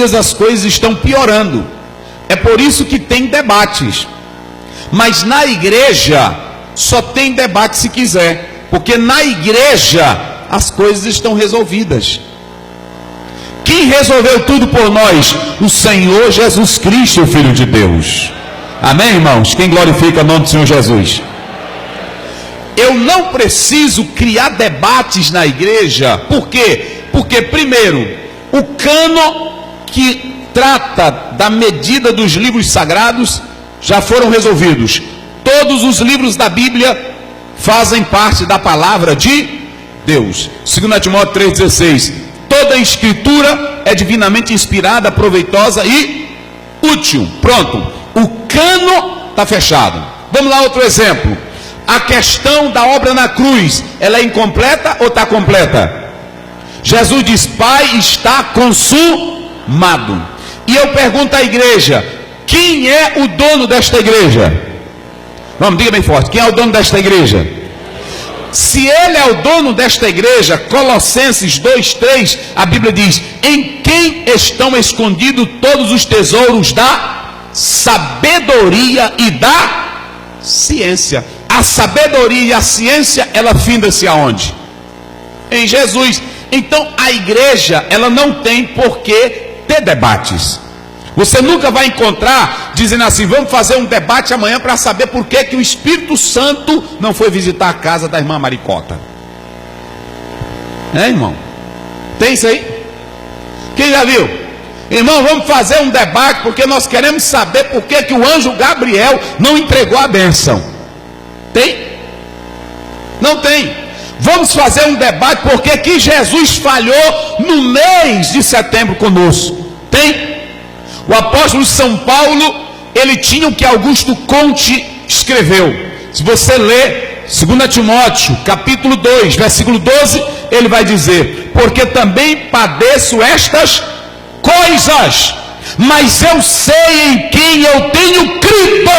as coisas estão piorando. É por isso que tem debates. Mas na igreja só tem debate se quiser, porque na igreja as coisas estão resolvidas. Quem resolveu tudo por nós? O Senhor Jesus Cristo, o Filho de Deus. Amém, irmãos? Quem glorifica o nome do Senhor Jesus? Eu não preciso criar debates na igreja. Por quê? Porque primeiro, o cânon que trata da medida dos livros sagrados já foram resolvidos. Todos os livros da Bíblia fazem parte da palavra de Deus. 2 Timóteo 3,16. Toda a escritura é divinamente inspirada, proveitosa e útil. Pronto. O cano está fechado. Vamos lá, outro exemplo. A questão da obra na cruz, ela é incompleta ou está completa? Jesus diz: Pai, está consumado. E eu pergunto à igreja: quem é o dono desta igreja? Vamos, diga bem forte: quem é o dono desta igreja? Se ele é o dono desta igreja, Colossenses 2,3, a Bíblia diz: em quem estão escondidos todos os tesouros da sabedoria e da ciência. A sabedoria e a ciência, ela finda-se aonde? Em Jesus. Então a igreja, ela não tem por que ter debates. Você nunca vai encontrar dizendo assim: vamos fazer um debate amanhã para saber por que o Espírito Santo não foi visitar a casa da irmã Maricota. É, irmão? Tem isso aí? Quem já viu? Irmão, vamos fazer um debate porque nós queremos saber por que o anjo Gabriel não entregou a bênção. Tem? Não tem. Vamos fazer um debate porque que Jesus falhou no mês de setembro conosco. Tem? O apóstolo São Paulo, ele tinha o que Augusto Conte escreveu. Se você ler 2 Timóteo, capítulo 2, versículo 12, ele vai dizer: porque também padeço estas coisas, mas eu sei em quem eu tenho crido,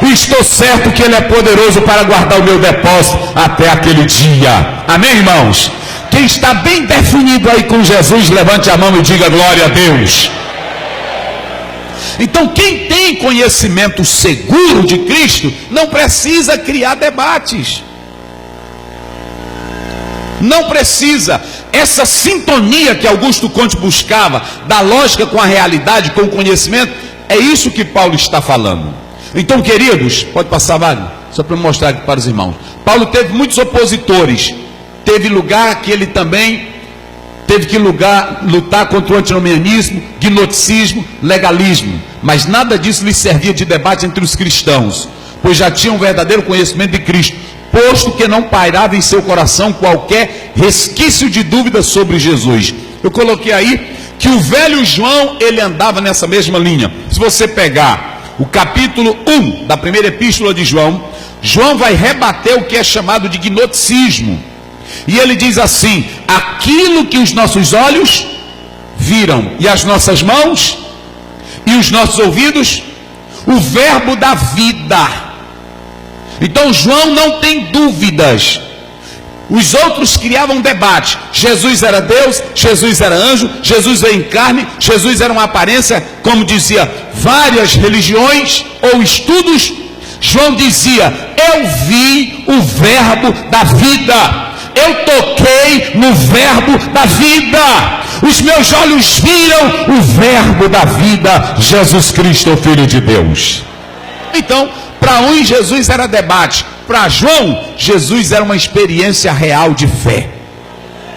e estou certo que ele é poderoso para guardar o meu depósito até aquele dia. Amém, irmãos? Quem está bem definido aí com Jesus, levante a mão e diga glória a Deus. Então quem tem conhecimento seguro de Cristo não precisa criar debates. Não precisa. Essa sintonia que Augusto Conte buscava, da lógica com a realidade, com o conhecimento, é isso que Paulo está falando. Então, queridos, pode passar, Wagner, só para mostrar aqui para os irmãos. Paulo teve muitos opositores. Teve lugar que ele também teve que lutar contra o antinomianismo, gnosticismo, legalismo. Mas nada disso lhe servia de debate entre os cristãos, pois já tinham um verdadeiro conhecimento de Cristo, posto que não pairava em seu coração qualquer resquício de dúvida sobre Jesus. Eu coloquei aí que o velho João, ele andava nessa mesma linha. Se você pegar o capítulo 1 da primeira epístola de João, João vai rebater o que é chamado de gnosticismo. E ele diz assim: aquilo que os nossos olhos viram, e as nossas mãos, e os nossos ouvidos, o verbo da vida. Então João não tem dúvidas. Os outros criavam debate: Jesus era Deus, Jesus era anjo, Jesus veio em carne, Jesus era uma aparência, como dizia várias religiões ou estudos. João dizia: eu vi o verbo da vida, eu toquei no verbo da vida, os meus olhos viram o verbo da vida, Jesus Cristo, o Filho de Deus. Então, para uns Jesus era debate, para João, Jesus era uma experiência real de fé.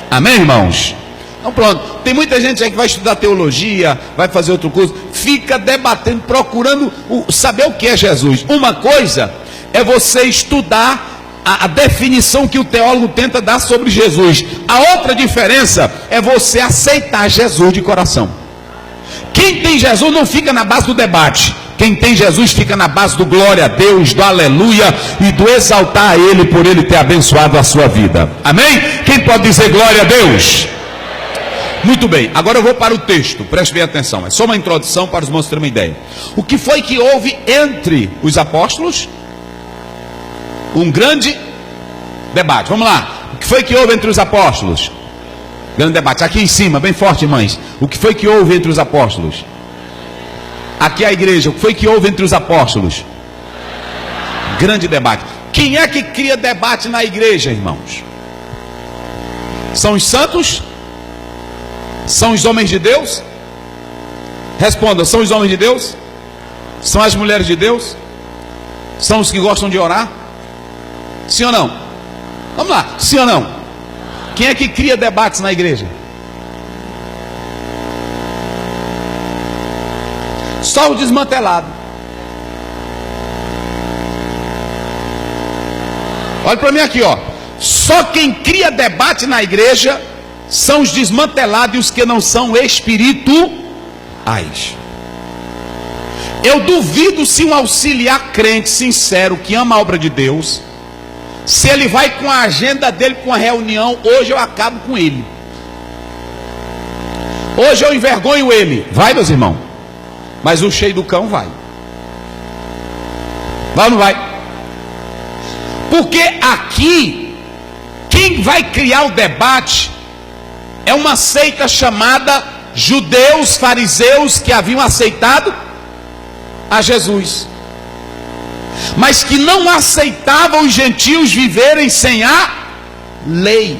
Amém, irmãos? Então pronto, tem muita gente aí que vai estudar teologia, vai fazer outro curso, fica debatendo, procurando saber o que é Jesus. Uma coisa é você estudar a definição que o teólogo tenta dar sobre Jesus. A outra diferença é você aceitar Jesus de coração. Quem tem Jesus não fica na base do debate. Quem tem Jesus fica na base do glória a Deus, do aleluia e do exaltar a Ele por Ele ter abençoado a sua vida. Amém? Quem pode dizer glória a Deus? Muito bem, agora eu vou para o texto, preste bem atenção, é só uma introdução para os irmãos terem uma ideia. O que foi que houve entre os apóstolos? Um grande debate. Vamos lá, o que foi que houve entre os apóstolos? Grande debate. Aqui em cima, bem forte, irmãs. O que foi que houve entre os apóstolos? Aqui a igreja. O que foi que houve entre os apóstolos? Grande debate. Quem é que cria debate na igreja, irmãos? São os santos? São os homens de Deus? Responda, são os homens de Deus? São as mulheres de Deus? São os que gostam de orar? Sim ou não? Vamos lá, sim ou não? Quem é que cria debates na igreja? Só o desmantelado. Olha para mim aqui, ó. Só quem cria debate na igreja são os desmantelados e os que não são espirituais. Eu duvido se um auxiliar crente sincero que ama a obra de Deus, se ele vai com a agenda dele para uma reunião, hoje eu acabo com ele. Hoje eu envergonho ele. Vai, meus irmãos? Mas o cheio do cão vai. Vai ou não vai? Porque aqui, quem vai criar o debate é uma seita chamada judeus, fariseus, que haviam aceitado a Jesus, mas que não aceitavam os gentios viverem sem a lei.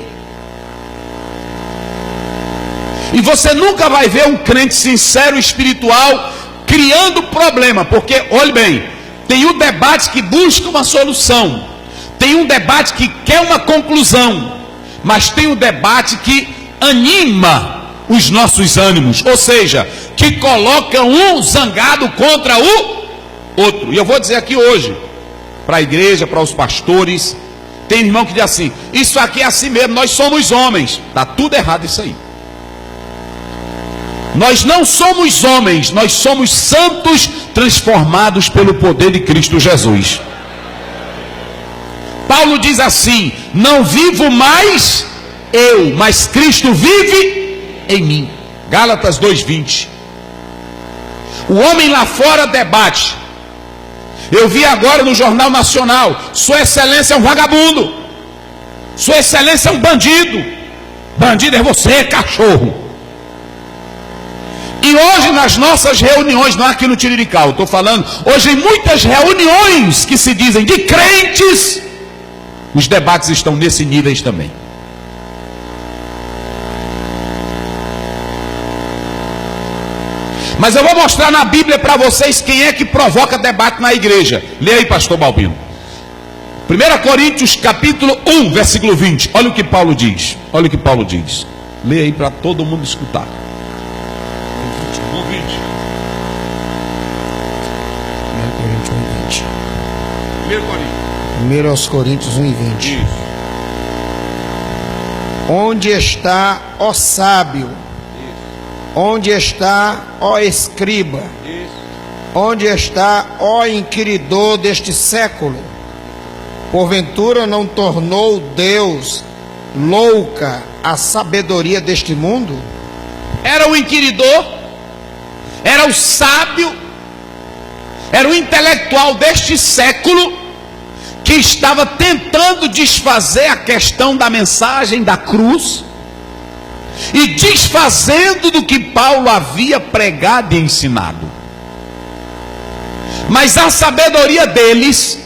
E você nunca vai ver um crente sincero espiritual criando problema, porque, olhe bem, tem um debate que busca uma solução, tem um debate que quer uma conclusão, mas tem um debate que anima os nossos ânimos, ou seja, que coloca um zangado contra o outro. E eu vou dizer aqui hoje, para a igreja, para os pastores, tem irmão que diz assim: isso aqui é assim mesmo, nós somos homens. Está tudo errado isso aí. Nós não somos homens, nós somos santos transformados pelo poder de Cristo Jesus. Paulo diz assim: não vivo mais eu, mas Cristo vive em mim. Gálatas 2:20. O homem lá fora debate. Eu vi agora no Jornal Nacional: Sua Excelência é um vagabundo, Sua Excelência é um bandido. Bandido é você, cachorro. E hoje nas nossas reuniões, não aqui no Tirirical, estou falando, hoje em muitas reuniões que se dizem de crentes, os debates estão nesse nível também. Mas eu vou mostrar na Bíblia para vocês quem é que provoca debate na igreja. Leia aí, pastor Balbino. 1 Coríntios capítulo 1, versículo 20. Olha o que Paulo diz. Olha o que Paulo diz. Leia aí para todo mundo escutar. 1 Coríntios 1:20. Onde está, ó sábio? Onde está, ó escriba? Onde está, ó inquiridor deste século? Porventura não tornou Deus louca a sabedoria deste mundo? Era o inquiridor, era o sábio, era o intelectual deste século, que estava tentando desfazer a questão da mensagem da cruz, e desfazendo do que Paulo havia pregado e ensinado. Mas a sabedoria deles,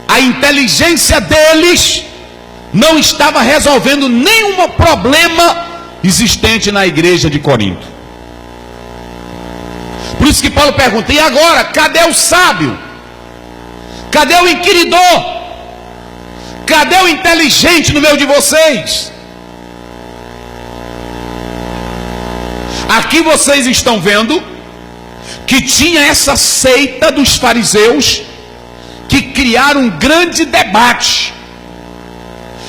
a inteligência deles, não estava resolvendo nenhum problema existente na igreja de Corinto. Por isso que Paulo pergunta: e agora, cadê o sábio? Cadê o inquiridor? Cadê o inteligente no meio de vocês? Aqui vocês estão vendo que tinha essa seita dos fariseus que criaram um grande debate.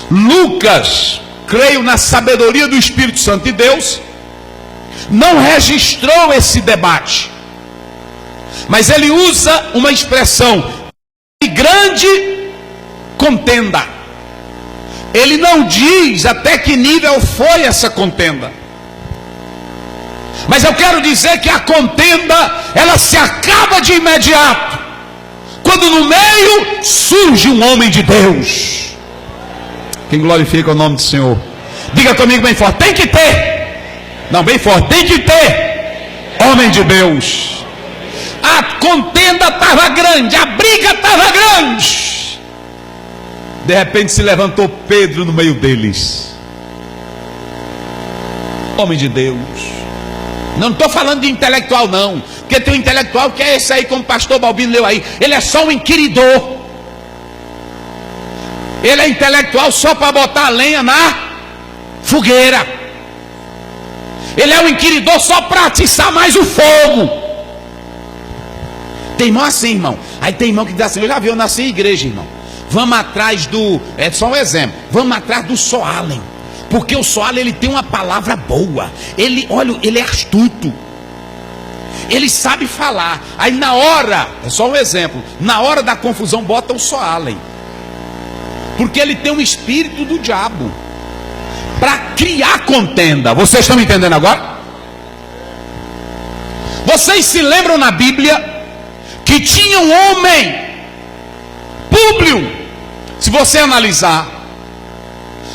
Lucas, creio na sabedoria do Espírito Santo de Deus, não registrou esse debate, mas ele usa uma expressão de grande contenda. Ele não diz até que nível foi essa contenda, mas eu quero dizer que a contenda, ela se acaba de imediato, quando no meio surge um homem de Deus. Quem glorifica o nome do Senhor? Diga comigo bem forte, tem que ter. Não, bem forte, tem que ter. Homem de Deus. A contenda estava grande, a briga estava grande. De repente se levantou Pedro no meio deles. Homem de Deus. Não estou falando de intelectual não, porque tem um intelectual que é esse aí, como o pastor Balbino leu aí. Ele é só um inquiridor. Ele é intelectual só para botar a lenha na fogueira. Ele é um inquiridor só para atiçar mais o fogo. Tem irmão assim, irmão. Aí tem irmão que diz assim, eu já vi, eu nasci em igreja, irmão. Vamos atrás do, é só um exemplo, vamos atrás do Soalen. Porque o Soalen, ele tem uma palavra boa. Ele, olha, ele é astuto. Ele sabe falar. Aí na hora, é só um exemplo, na hora da confusão bota o Soalen. Porque ele tem um espírito do diabo para criar contenda. Vocês estão me entendendo agora? Vocês se lembram na Bíblia que tinha um homem, Públio? Se você analisar,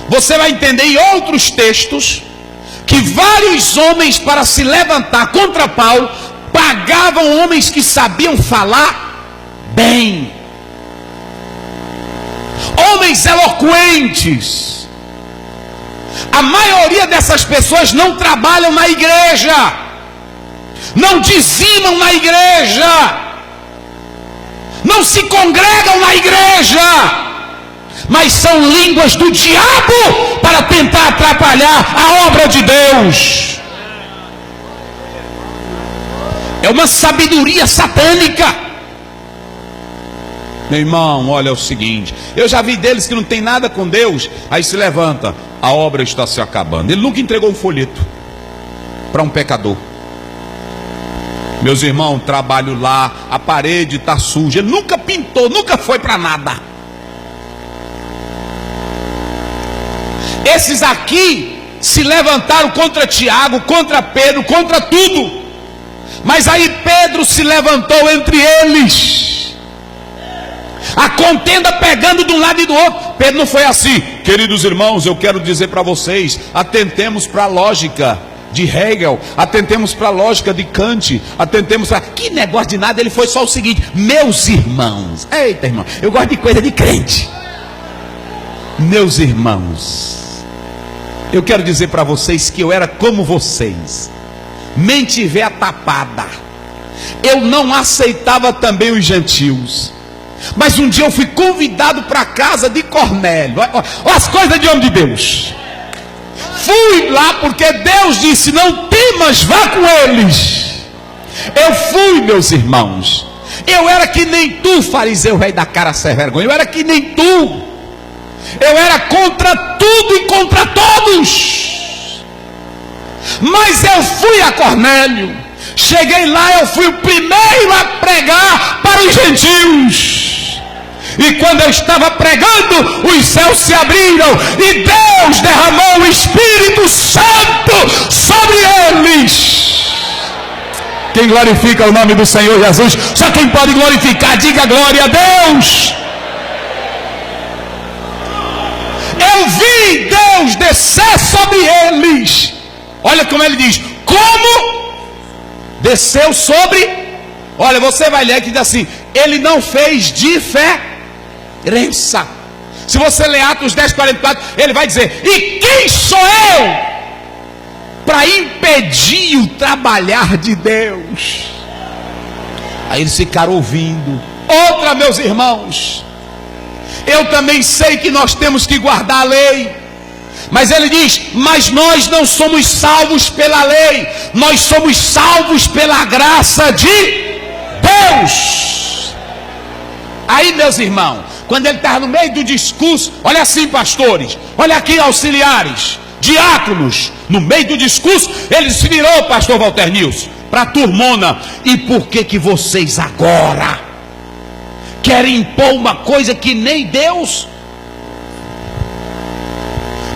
você vai entender em outros textos que vários homens, para se levantar contra Paulo, pagavam homens que sabiam falar bem, homens eloquentes. A maioria dessas pessoas não trabalham na igreja, não dizimam na igreja, não se congregam na igreja, mas são línguas do diabo para tentar atrapalhar a obra de Deus. É uma sabedoria satânica. Meu irmão, olha o seguinte, eu já vi deles que não tem nada com Deus, aí se levanta, a obra está se acabando. Ele nunca entregou um folheto para um pecador. Meus irmãos, trabalho lá, a parede está suja, ele nunca pintou, nunca foi para nada. Esses aqui se levantaram contra Tiago, contra Pedro, contra tudo. Mas aí Pedro se levantou entre eles. A contenda pegando de um lado e do outro. Pedro não foi assim. Queridos irmãos, eu quero dizer para vocês, atentemos para a lógica de Hegel, atentemos para a lógica de Kant, atentemos para... Que negócio de nada, ele foi só o seguinte: meus irmãos. Eita, irmão, eu gosto de coisa de crente. Meus irmãos, eu quero dizer para vocês que eu era como vocês, mente véia tapada. Eu não aceitava também os gentios. Mas um dia eu fui convidado para a casa de Cornélio. Olha as coisas de homem de Deus. Fui lá porque Deus disse: não temas, vá com eles. Eu fui, meus irmãos. Eu era que nem tu, fariseu velho da cara sem vergonha. Eu era que nem tu. Eu era contra tudo e contra todos. Mas eu fui a Cornélio. Cheguei lá, eu fui o primeiro a pregar para os gentios. E quando eu estava pregando, os céus se abriram e Deus derramou o Espírito Santo sobre eles. Quem glorifica o nome do Senhor Jesus? Só quem pode glorificar, diga glória a Deus. Eu vi Deus descer sobre eles. Olha como ele diz: como desceu sobre. Olha, você vai ler que diz assim: ele não fez diferença. Se você ler Atos 10:44, ele vai dizer: e quem sou eu para impedir o trabalhar de Deus? Aí eles ficaram ouvindo. Outra, meus irmãos, eu também sei que nós temos que guardar a lei. Mas ele diz: mas nós não somos salvos pela lei, nós somos salvos pela graça de Deus. Aí, meus irmãos, quando ele estava no meio do discurso, olha assim, pastores, olha aqui, auxiliares, diáconos, no meio do discurso, ele se virou, pastor Walter Nilson, para a turmona: e por que vocês agora querem impor uma coisa que nem Deus?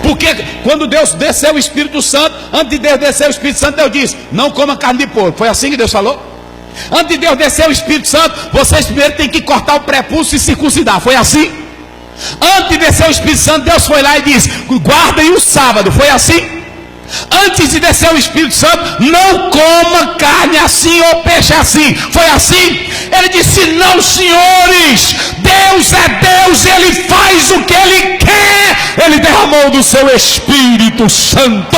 Porque quando Deus desceu o Espírito Santo, antes de Deus descer o Espírito Santo, Deus disse: não coma carne de porco. Foi assim que Deus falou? Antes de Deus descer o Espírito Santo, vocês primeiro têm que cortar o prepúcio e circuncidar. Foi assim? Antes de descer o Espírito Santo, Deus foi lá e disse: guardem o sábado. Foi assim? Antes de descer o Espírito Santo, não coma carne assim ou peixe assim. Foi assim? Ele disse: não, senhores, Deus é Deus, Ele faz o que Ele quer. Ele derramou do seu Espírito Santo.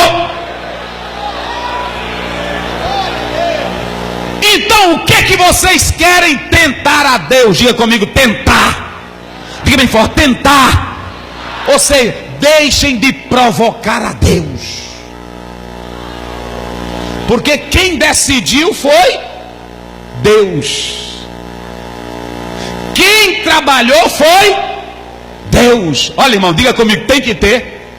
Então o que é que vocês querem tentar a Deus? Diga comigo: tentar. Diga bem forte: tentar. Ou seja, deixem de provocar a Deus. Porque quem decidiu foi Deus. Quem trabalhou foi Deus. Olha, irmão, diga comigo: tem que ter.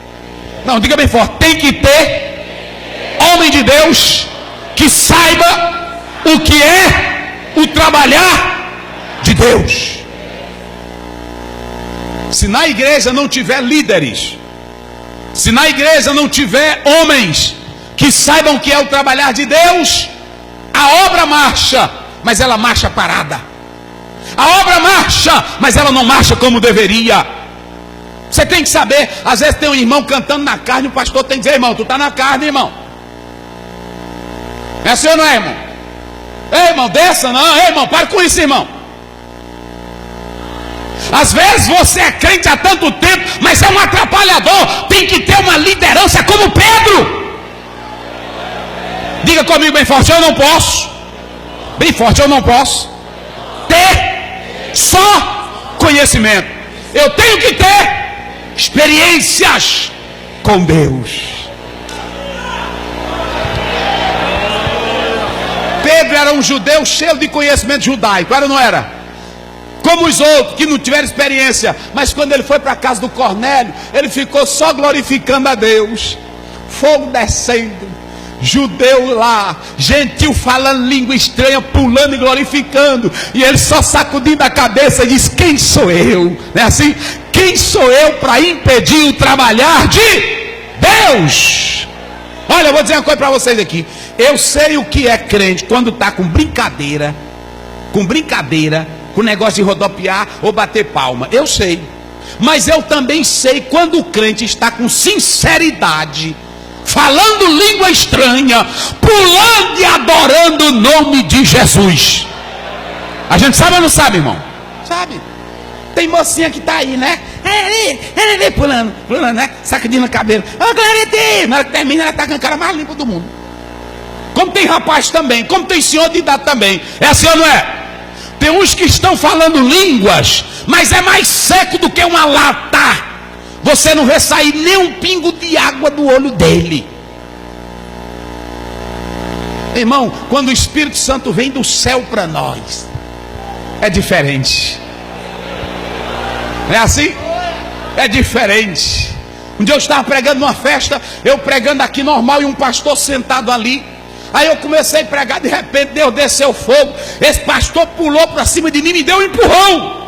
Não, diga bem forte: tem que ter homem de Deus que saiba o que é o trabalhar de Deus. Se na igreja não tiver líderes, se na igreja não tiver homens que saibam o que é o trabalhar de Deus, a obra marcha, mas ela marcha parada. A obra marcha, mas ela não marcha como deveria. Você tem que saber. Às vezes tem um irmão cantando na carne, o pastor tem que dizer: irmão, tu está na carne, irmão. É assim ou não é, irmão? Ei, irmão, desça não. Ei, irmão, para com isso, irmão. Às vezes você é crente há tanto tempo, mas é um atrapalhador. Tem que ter uma liderança como Pedro. Diga comigo bem forte: eu não posso. Bem forte: eu não posso ter só conhecimento. Eu tenho que ter experiências com Deus. Pedro era um judeu cheio de conhecimento judaico, era ou não era? Como os outros que não tiveram experiência. Mas quando ele foi para a casa do Cornélio, ele ficou só glorificando a Deus. Fogo descendo, judeu lá, gentil falando língua estranha, pulando e glorificando, e ele só sacudindo a cabeça e diz: quem sou eu? Não é assim? Quem sou eu para impedir o trabalhar de Deus? Olha, eu vou dizer uma coisa para vocês aqui. Eu sei o que é crente quando está com brincadeira, com negócio de rodopiar ou bater palma. Eu sei. Mas eu também sei quando o crente está com sinceridade, falando língua estranha, pulando e adorando o nome de Jesus. A gente sabe ou não sabe, irmão? Sabe? Tem mocinha que está aí, né? Pulando, né? Sacudindo o cabelo. Ô, Clarete! Na hora que termina, ela está com a cara mais limpa do mundo. Como tem rapaz também, como tem senhor de idade também. É assim ou não é? Tem uns que estão falando línguas, mas é mais seco do que uma lata. Você não vê sair nem um pingo de água do olho dele. Irmão, quando o Espírito Santo vem do céu para nós, é diferente. É assim? É diferente. Um dia eu estava pregando numa festa, eu pregando aqui normal e um pastor sentado ali. Aí eu comecei a pregar, de repente Deus desceu fogo. Esse pastor pulou para cima de mim e me deu um empurrão.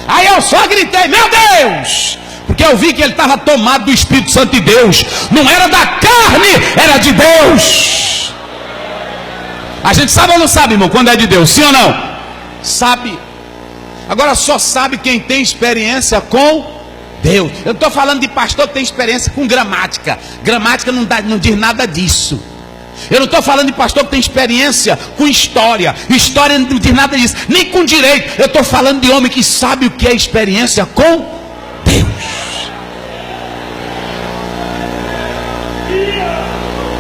Aí eu só gritei: meu Deus! Porque eu vi que ele estava tomado do Espírito Santo de Deus. Não era da carne, era de Deus. A gente sabe ou não sabe, irmão, quando é de Deus? Sim ou não? Sabe. Agora só sabe quem tem experiência com Deus. Eu estou falando de pastor que tem experiência com gramática. Gramática não diz nada disso. Eu não estou falando de pastor que tem experiência com história. História não diz nada disso. Nem com direito. Eu estou falando de homem que sabe o que é experiência com Deus.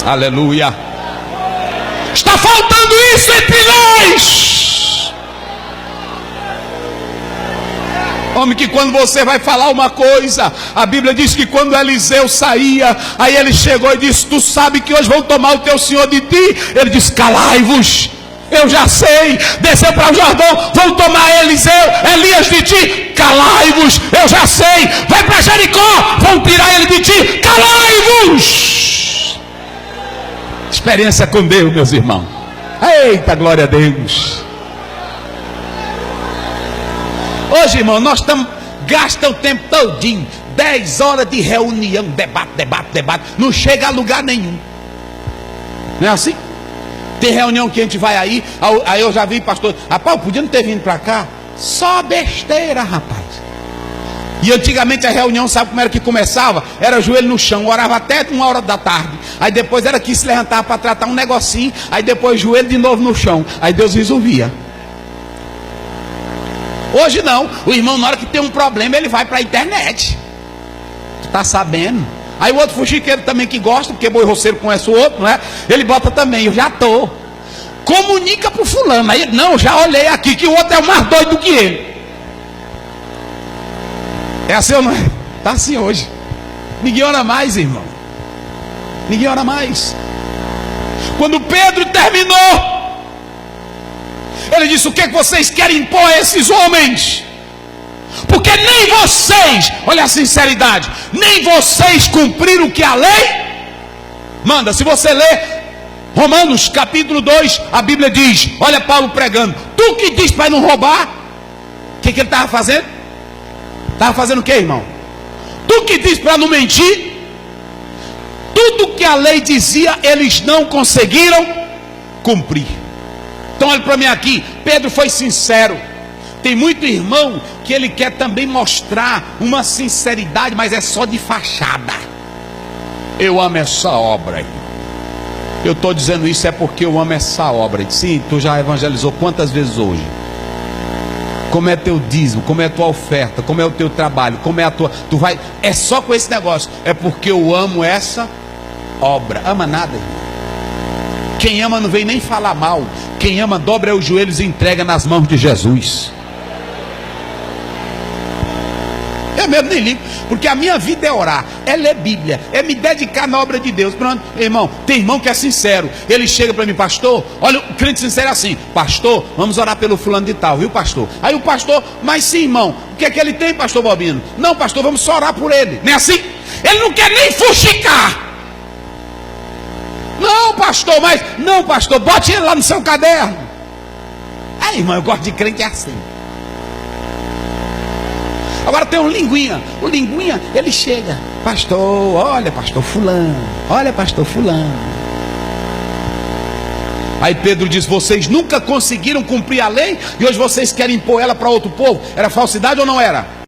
Aleluia. Está faltando isso entre nós. Homem que quando você vai falar uma coisa, a Bíblia diz que quando Eliseu saía, aí ele chegou e disse: tu sabe que hoje vão tomar o teu senhor de ti? Ele disse: calai-vos, eu já sei. Desceu para o Jordão, vão tomar Elias de ti? Calai-vos, eu já sei. Vai para Jericó, vão tirar ele de ti? Calai-vos. Experiência com Deus, meus irmãos. Eita, glória a Deus. Hoje, irmão, nós gastamos o tempo todinho, 10 horas de reunião, debate, não chega a lugar nenhum. Não é assim? Tem reunião que a gente vai aí eu já vi pastor: rapaz, eu podia não ter vindo para cá. Só besteira, rapaz. E antigamente a reunião, sabe como era que começava? Era joelho no chão, orava até 1 hora da tarde. Aí depois era que se levantava para tratar um negocinho. Aí depois joelho de novo no chão. Aí Deus resolvia. Hoje não, o irmão na hora que tem um problema ele vai para a internet. Tu tá sabendo? Aí o outro fuxiqueiro também que gosta, porque boi roceiro conhece o outro, né? Ele bota também, eu já tô. Comunica pro fulano. Aí, não, já olhei aqui que o outro é o mais doido do que ele. É assim ou não é? Tá assim hoje. Ninguém ora mais, irmão. Ninguém ora mais. Quando Pedro terminou, ele disse: o que é que vocês querem impor a esses homens? Porque nem vocês, olha a sinceridade, nem vocês cumpriram o que a lei manda. Se você ler Romanos capítulo 2, a Bíblia diz, olha Paulo pregando: tu que diz para não roubar, o que ele estava fazendo? Estava fazendo o que, irmão? Tu que diz para não mentir. Tudo que a lei dizia, eles não conseguiram cumprir. Então olha para mim aqui, Pedro foi sincero. Tem muito irmão que ele quer também mostrar uma sinceridade, mas é só de fachada. Eu amo essa obra. Eu estou dizendo isso é porque eu amo essa obra. Sim, tu já evangelizou quantas vezes hoje? Como é teu dízimo, como é a tua oferta, como é o teu trabalho, como é a tua... Tu vai... É só com esse negócio. É porque eu amo essa obra. Ama nada, irmão. Quem ama não vem nem falar mal. Quem ama dobra os joelhos e entrega nas mãos de Jesus. Eu mesmo nem ligo, porque a minha vida é orar, é ler Bíblia, é me dedicar na obra de Deus. Pronto, irmão, tem irmão que é sincero. Ele chega para mim: pastor, olha, o crente sincero é assim: pastor, vamos orar pelo fulano de tal, viu, pastor? Aí o pastor: mas sim, irmão, o que é que ele tem, pastor Bobino? Não, pastor, vamos só orar por ele. Não é assim? Ele não quer nem fuxicar. Não, pastor, mas... Não, pastor, bote ele lá no seu caderno. Aí, irmão, eu gosto de crente assim. Agora tem um linguinha. O linguinha, ele chega: pastor, olha, pastor fulano. Olha, pastor fulano. Aí Pedro diz: vocês nunca conseguiram cumprir a lei e hoje vocês querem impor ela para outro povo. Era falsidade ou não era?